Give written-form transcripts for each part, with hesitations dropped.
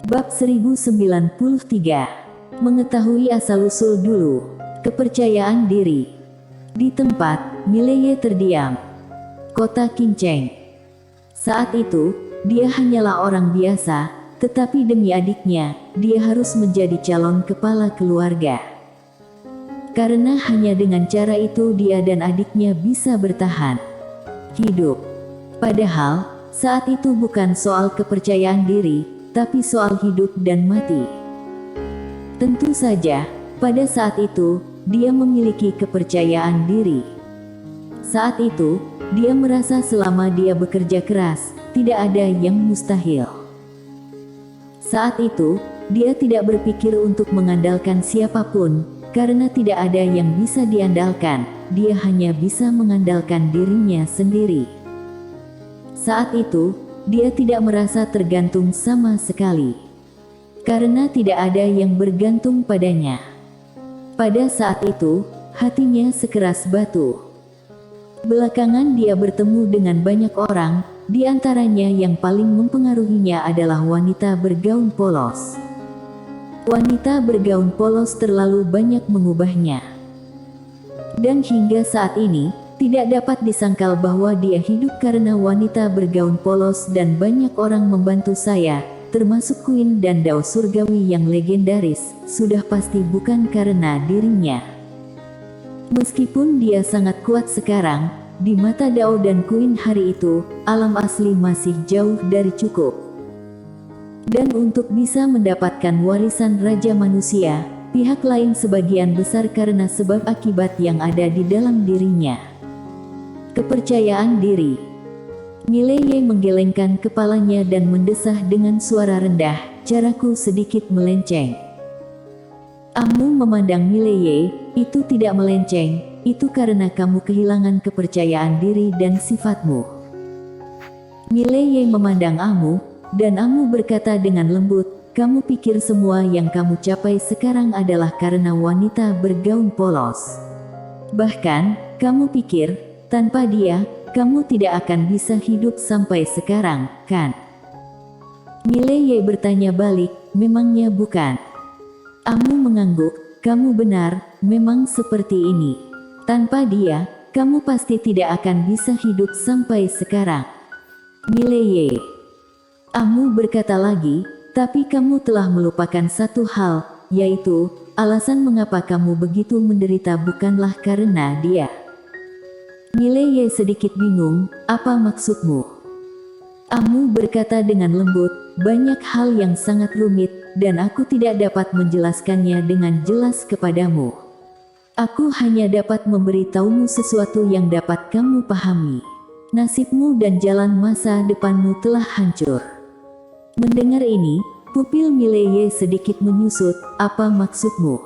Bab 1093. Mengetahui asal-usul dulu. Kepercayaan diri. Di tempat, Mileye terdiam. Kota Kinceng. Saat itu, dia hanyalah orang biasa, tetapi demi adiknya, dia harus menjadi calon kepala keluarga. Karena hanya dengan cara itu dia dan adiknya bisa bertahan hidup. Padahal, saat itu bukan soal kepercayaan diri, tapi soal hidup dan mati. Tentu saja, pada saat itu, dia memiliki kepercayaan diri. Saat itu, dia merasa selama dia bekerja keras, tidak ada yang mustahil. Saat itu, dia tidak berpikir untuk mengandalkan siapapun, karena tidak ada yang bisa diandalkan, dia hanya bisa mengandalkan dirinya sendiri. Saat itu, dia tidak merasa tergantung sama sekali. Karena tidak ada yang bergantung padanya. Pada saat itu, hatinya sekeras batu. Belakangan dia bertemu dengan banyak orang, di antaranya yang paling mempengaruhinya adalah wanita bergaun polos. Wanita bergaun polos terlalu banyak mengubahnya. Dan hingga saat ini, tidak dapat disangkal bahwa dia hidup karena wanita bergaun polos dan banyak orang membantu saya, termasuk Queen dan Dao surgawi yang legendaris, sudah pasti bukan karena dirinya. Meskipun dia sangat kuat sekarang, di mata Dao dan Queen hari itu, alam asli masih jauh dari cukup. Dan untuk bisa mendapatkan warisan Raja Manusia, pihak lain sebagian besar karena sebab akibat yang ada di dalam dirinya. Kepercayaan diri. Mileye menggelengkan kepalanya dan mendesah dengan suara rendah, caraku sedikit melenceng. Amu memandang Mileye, itu tidak melenceng, itu karena kamu kehilangan kepercayaan diri dan sifatmu. Mileye memandang Amu, dan Amu berkata dengan lembut, kamu pikir semua yang kamu capai sekarang adalah karena wanita bergaun polos. Bahkan, kamu pikir, tanpa dia, kamu tidak akan bisa hidup sampai sekarang, kan? Mileye bertanya balik, memangnya bukan? Amu mengangguk, kamu benar, memang seperti ini. Tanpa dia, kamu pasti tidak akan bisa hidup sampai sekarang. Mileye. Amu berkata lagi, tapi kamu telah melupakan satu hal, yaitu, alasan mengapa kamu begitu menderita bukanlah karena dia. Mileye sedikit bingung, apa maksudmu? Amu berkata dengan lembut, banyak hal yang sangat rumit, dan aku tidak dapat menjelaskannya dengan jelas kepadamu. Aku hanya dapat memberitahumu sesuatu yang dapat kamu pahami. Nasibmu dan jalan masa depanmu telah hancur. Mendengar ini, pupil Mileye sedikit menyusut, apa maksudmu?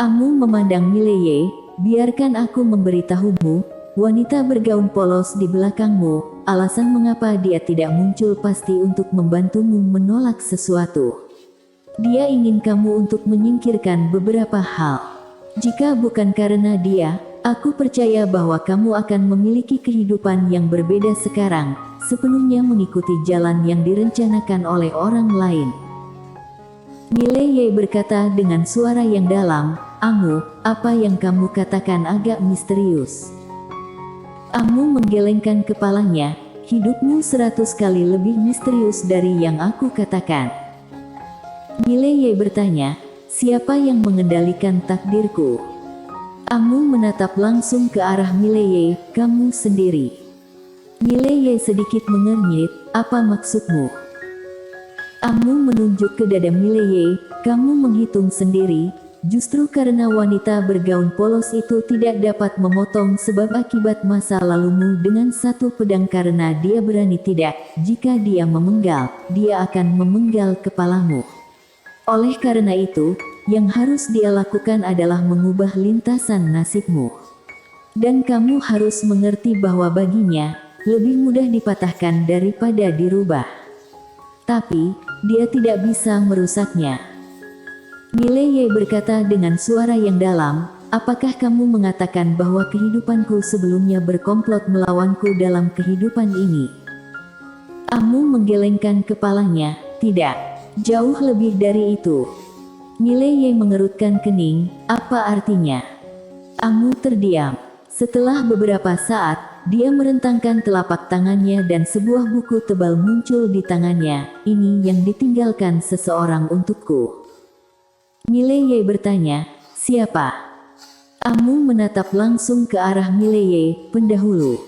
Amu memandang Mileye, biarkan aku memberitahumu, wanita bergaun polos di belakangmu, alasan mengapa dia tidak muncul pasti untuk membantumu menolak sesuatu. Dia ingin kamu untuk menyingkirkan beberapa hal. Jika bukan karena dia, aku percaya bahwa kamu akan memiliki kehidupan yang berbeda sekarang, sepenuhnya mengikuti jalan yang direncanakan oleh orang lain. Mileye berkata dengan suara yang dalam, Amu, apa yang kamu katakan agak misterius. Amu menggelengkan kepalanya, hidupmu 100 kali lebih misterius dari yang aku katakan. Mileye bertanya, siapa yang mengendalikan takdirku? Amu menatap langsung ke arah Mileye, kamu sendiri. Mileye sedikit mengernyit, apa maksudmu? Amu menunjuk ke dada Mileye, kamu menghitung sendiri, justru karena wanita bergaun polos itu tidak dapat memotong sebab akibat masa lalumu dengan satu pedang karena dia berani tidak, jika dia memenggal, dia akan memenggal kepalamu. Oleh karena itu, yang harus dia lakukan adalah mengubah lintasan nasibmu. Dan kamu harus mengerti bahwa baginya, lebih mudah dipatahkan daripada dirubah. Tapi, dia tidak bisa merusaknya. Mileye berkata dengan suara yang dalam, apakah kamu mengatakan bahwa kehidupanku sebelumnya berkomplot melawanku dalam kehidupan ini? Amu menggelengkan kepalanya, tidak. jauh lebih dari itu. Mileye mengerutkan kening, apa artinya? Amu terdiam. Setelah beberapa saat, dia merentangkan telapak tangannya dan sebuah buku tebal muncul di tangannya. Ini yang ditinggalkan seseorang untukku. Mileye bertanya, siapa? Amu menatap langsung ke arah Mileye, pendahulu.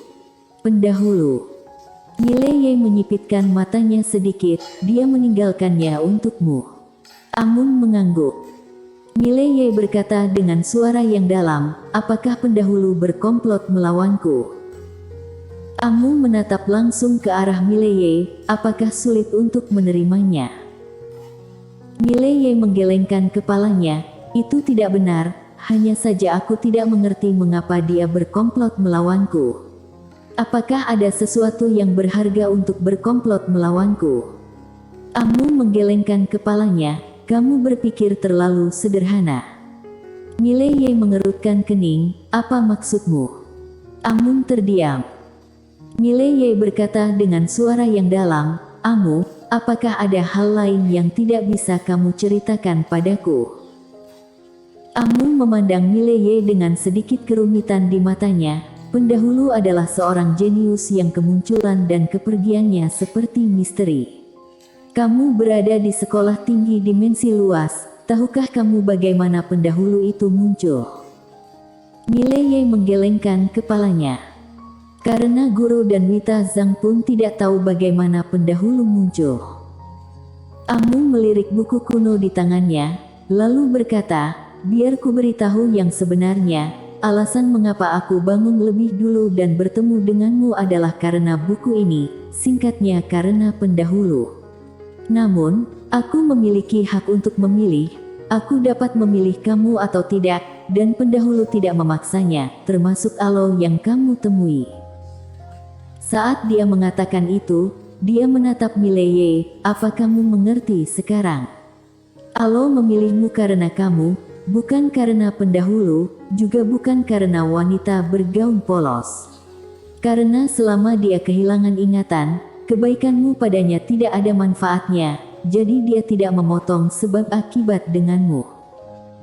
Pendahulu. Mileye menyipitkan matanya sedikit, dia meninggalkannya untukmu. Amun mengangguk. Mileye berkata dengan suara yang dalam, apakah pendahulu berkomplot melawanku? Amu menatap langsung ke arah Mileye, apakah sulit untuk menerimanya? Mileye menggelengkan kepalanya, itu tidak benar, hanya saja aku tidak mengerti mengapa dia berkomplot melawanku. Apakah ada sesuatu yang berharga untuk berkomplot melawanku? Amu menggelengkan kepalanya, kamu berpikir terlalu sederhana. Mileye mengerutkan kening, apa maksudmu? Amun terdiam. Mileye berkata dengan suara yang dalam, Amu, apakah ada hal lain yang tidak bisa kamu ceritakan padaku? Amu memandang Mileye dengan sedikit kerumitan di matanya. Pendahulu adalah seorang jenius yang kemunculan dan kepergiannya seperti misteri. Kamu berada di sekolah tinggi dimensi luas, tahukah kamu bagaimana pendahulu itu muncul? Mileye menggelengkan kepalanya. Karena guru dan Wita Zhang pun tidak tahu bagaimana pendahulu muncul. Amu melirik buku kuno di tangannya, lalu berkata, biar ku beritahu yang sebenarnya. Alasan mengapa aku bangun lebih dulu dan bertemu denganmu adalah karena buku ini, singkatnya karena pendahulu. Namun, aku memiliki hak untuk memilih, aku dapat memilih kamu atau tidak, dan pendahulu tidak memaksanya, termasuk Alo yang kamu temui. Saat dia mengatakan itu, dia menatap Mileye, apa kamu mengerti sekarang? Alo memilihmu karena kamu, bukan karena pendahulu, juga bukan karena wanita bergaun polos. Karena selama dia kehilangan ingatan, kebaikanmu padanya tidak ada manfaatnya, jadi dia tidak memotong sebab akibat denganmu.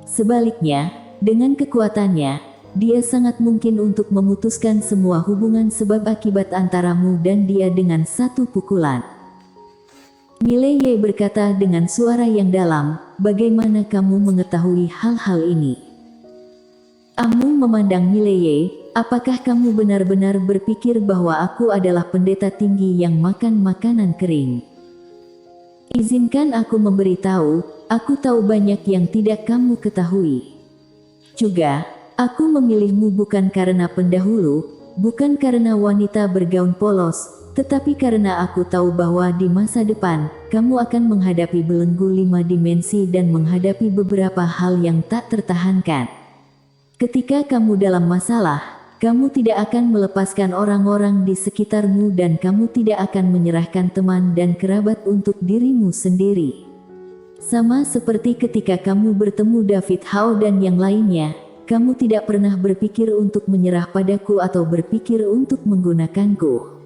Sebaliknya, dengan kekuatannya, dia sangat mungkin untuk memutuskan semua hubungan sebab akibat antaramu dan dia dengan satu pukulan. Mileye berkata dengan suara yang dalam, bagaimana kamu mengetahui hal-hal ini? Amu memandang Mileye, apakah kamu benar-benar berpikir bahwa aku adalah pendeta tinggi yang makan makanan kering? Izinkan aku memberitahu, aku tahu banyak yang tidak kamu ketahui. Juga, aku memilihmu bukan karena pendahulu, bukan karena wanita bergaun polos, tetapi karena aku tahu bahwa di masa depan, kamu akan menghadapi belenggu 5 dimensi dan menghadapi beberapa hal yang tak tertahankan. Ketika kamu dalam masalah, kamu tidak akan melepaskan orang-orang di sekitarmu dan kamu tidak akan menyerahkan teman dan kerabat untuk dirimu sendiri. Sama seperti ketika kamu bertemu David Hao dan yang lainnya, kamu tidak pernah berpikir untuk menyerah padaku atau berpikir untuk menggunakanku.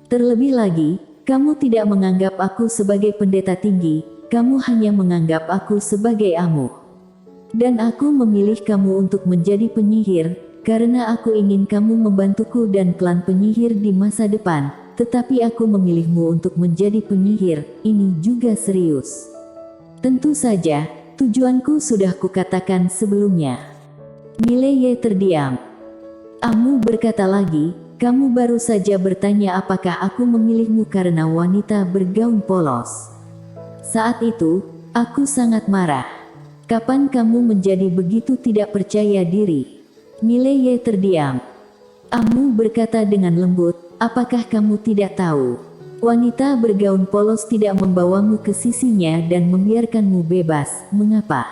Terlebih lagi, kamu tidak menganggap aku sebagai pendeta tinggi, kamu hanya menganggap aku sebagai Amu. Dan aku memilih kamu untuk menjadi penyihir, karena aku ingin kamu membantuku dan klan penyihir di masa depan, tetapi aku memilihmu untuk menjadi penyihir, ini juga serius. Tentu saja, tujuanku sudah kukatakan sebelumnya. Mileye terdiam. Amu berkata lagi, kamu baru saja bertanya apakah aku memilihmu karena wanita bergaun polos. Saat itu, aku sangat marah. Kapan kamu menjadi begitu tidak percaya diri? Mileye terdiam. Amu berkata dengan lembut, apakah kamu tidak tahu? Wanita bergaun polos tidak membawamu ke sisinya dan membiarkanmu bebas. Mengapa?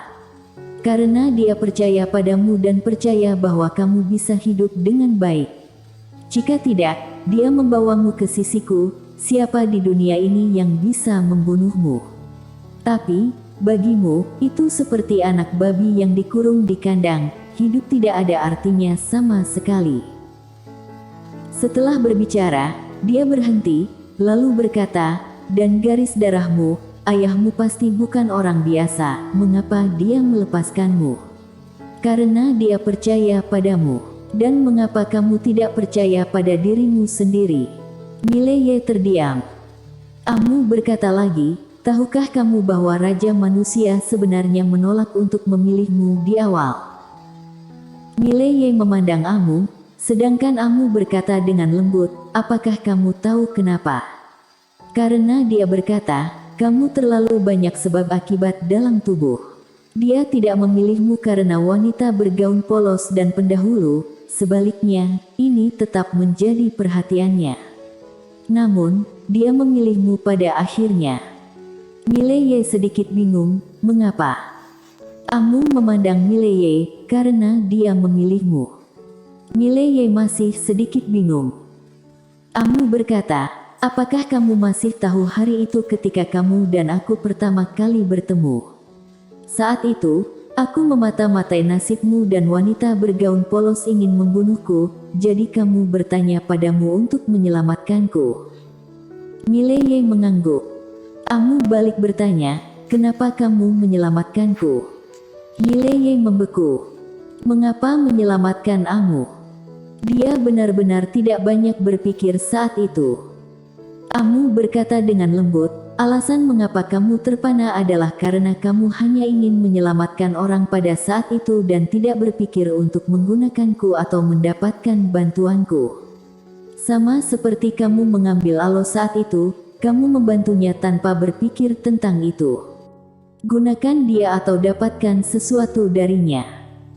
Karena dia percaya padamu dan percaya bahwa kamu bisa hidup dengan baik. Jika tidak, dia membawamu ke sisiku, siapa di dunia ini yang bisa membunuhmu? Tapi, bagimu, itu seperti anak babi yang dikurung di kandang, hidup tidak ada artinya sama sekali. Setelah berbicara, dia berhenti, lalu berkata, dan garis darahmu, ayahmu pasti bukan orang biasa. Mengapa dia melepaskanmu? Karena dia percaya padamu. Dan mengapa kamu tidak percaya pada dirimu sendiri? Mileye terdiam. Amu berkata lagi, tahukah kamu bahwa Raja Manusia sebenarnya menolak untuk memilihmu di awal? Mileye memandang Amu, sedangkan Amu berkata dengan lembut, apakah kamu tahu kenapa? Karena dia berkata, kamu terlalu banyak sebab akibat dalam tubuh. Dia tidak memilihmu karena wanita bergaun polos dan pendahulu, sebaliknya, ini tetap menjadi perhatiannya. Namun, dia memilihmu pada akhirnya. Mileye sedikit bingung, mengapa? Amu memandang Mileye, karena dia memilihmu. Mileye masih sedikit bingung. Amu berkata, apakah kamu masih tahu hari itu ketika kamu dan aku pertama kali bertemu? Saat itu, aku memata-matai nasibmu dan wanita bergaun polos ingin membunuhku, jadi kamu bertanya padamu untuk menyelamatkanku. Mileye mengangguk. Amu balik bertanya, kenapa kamu menyelamatkanku? Mileye membeku. Mengapa menyelamatkan Amu? Dia benar-benar tidak banyak berpikir saat itu. Amu berkata dengan lembut, alasan mengapa kamu terpana adalah karena kamu hanya ingin menyelamatkan orang pada saat itu dan tidak berpikir untuk menggunakanku atau mendapatkan bantuanku. Sama seperti kamu mengambil Alo saat itu, kamu membantunya tanpa berpikir tentang itu. Gunakan dia atau dapatkan sesuatu darinya.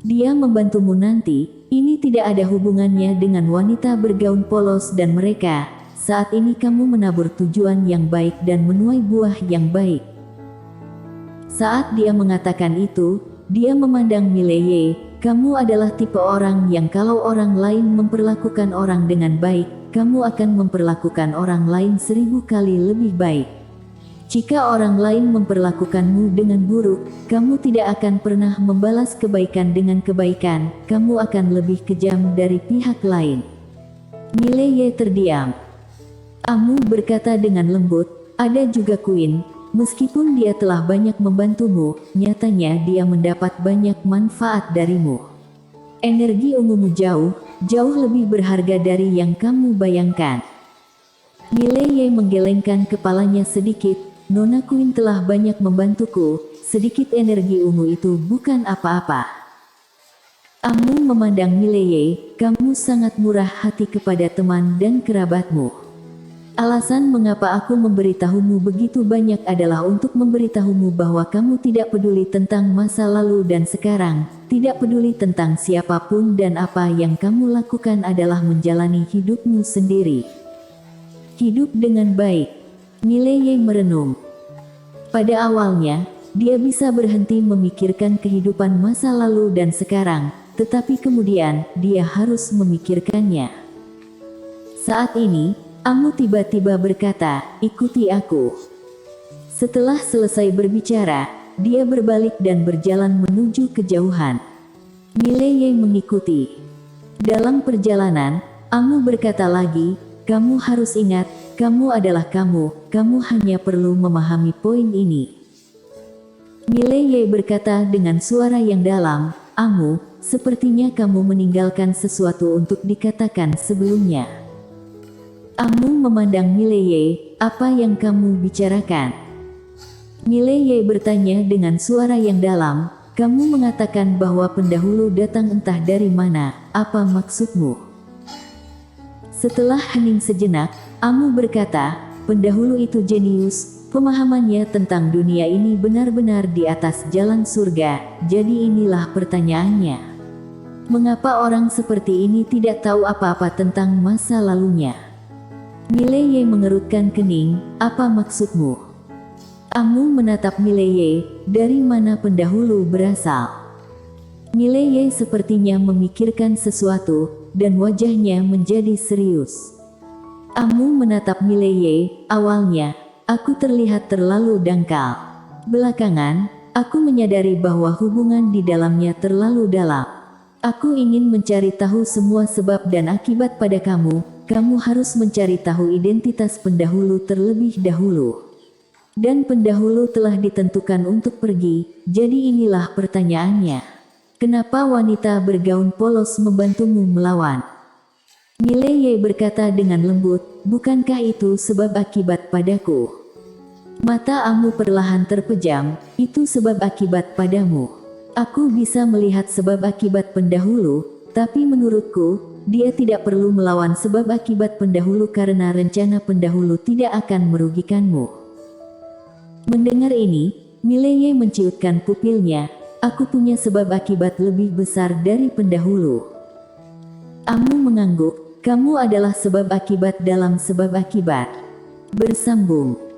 Dia membantumu nanti, ini tidak ada hubungannya dengan wanita bergaun polos dan mereka. Saat ini kamu menabur tujuan yang baik dan menuai buah yang baik. Saat dia mengatakan itu, dia memandang Mileye, kamu adalah tipe orang yang kalau orang lain memperlakukan orang dengan baik, kamu akan memperlakukan orang lain 1000 kali lebih baik. Jika orang lain memperlakukanmu dengan buruk, kamu tidak akan pernah membalas kebaikan dengan kebaikan, kamu akan lebih kejam dari pihak lain. Mileye terdiam. Amu berkata dengan lembut, ada juga Queen, meskipun dia telah banyak membantumu, nyatanya dia mendapat banyak manfaat darimu. Energi ungumu jauh lebih berharga dari yang kamu bayangkan. Mileye menggelengkan kepalanya sedikit, Nona Queen telah banyak membantuku, sedikit energi ungu itu bukan apa-apa. Amu memandang Mileye, kamu sangat murah hati kepada teman dan kerabatmu. Alasan mengapa aku memberitahumu begitu banyak adalah untuk memberitahumu bahwa kamu tidak peduli tentang masa lalu dan sekarang, tidak peduli tentang siapapun dan apa yang kamu lakukan adalah menjalani hidupmu sendiri. Hidup dengan baik. Mileye merenung. Pada awalnya, dia bisa berhenti memikirkan kehidupan masa lalu dan sekarang, tetapi kemudian, dia harus memikirkannya. Saat ini, Amu tiba-tiba berkata, ikuti aku. Setelah selesai berbicara, dia berbalik dan berjalan menuju kejauhan. Mileye mengikuti. Dalam perjalanan, Amu berkata lagi, kamu harus ingat, kamu adalah kamu hanya perlu memahami poin ini. Mileye berkata dengan suara yang dalam, Amu, sepertinya kamu meninggalkan sesuatu untuk dikatakan sebelumnya. Amu memandang Mileye, apa yang kamu bicarakan? Mileye bertanya dengan suara yang dalam, kamu mengatakan bahwa pendahulu datang entah dari mana, apa maksudmu? Setelah hening sejenak, Amu berkata, pendahulu itu jenius, pemahamannya tentang dunia ini benar-benar di atas jalan surga, jadi inilah pertanyaannya. Mengapa orang seperti ini tidak tahu apa-apa tentang masa lalunya? Mileye mengerutkan kening, apa maksudmu? Amu menatap Mileye, dari mana pendahulu berasal? Mileye sepertinya memikirkan sesuatu, dan wajahnya menjadi serius. Amu menatap Mileye, awalnya, aku terlihat terlalu dangkal. Belakangan, aku menyadari bahwa hubungan di dalamnya terlalu dalam. Aku ingin mencari tahu semua sebab dan akibat pada kamu. Kamu harus mencari tahu identitas pendahulu terlebih dahulu. Dan pendahulu telah ditentukan untuk pergi, jadi inilah pertanyaannya. Kenapa wanita bergaun polos membantumu melawan? Mileye berkata dengan lembut, bukankah itu sebab akibat padaku? Mata Amu perlahan terpejam, itu sebab akibat padamu. Aku bisa melihat sebab akibat pendahulu, tapi menurutku, dia tidak perlu melawan sebab akibat pendahulu karena rencana pendahulu tidak akan merugikanmu. Mendengar ini, Mileye menciutkan pupilnya, aku punya sebab akibat lebih besar dari pendahulu. Amu mengangguk, kamu adalah sebab akibat dalam sebab akibat. Bersambung.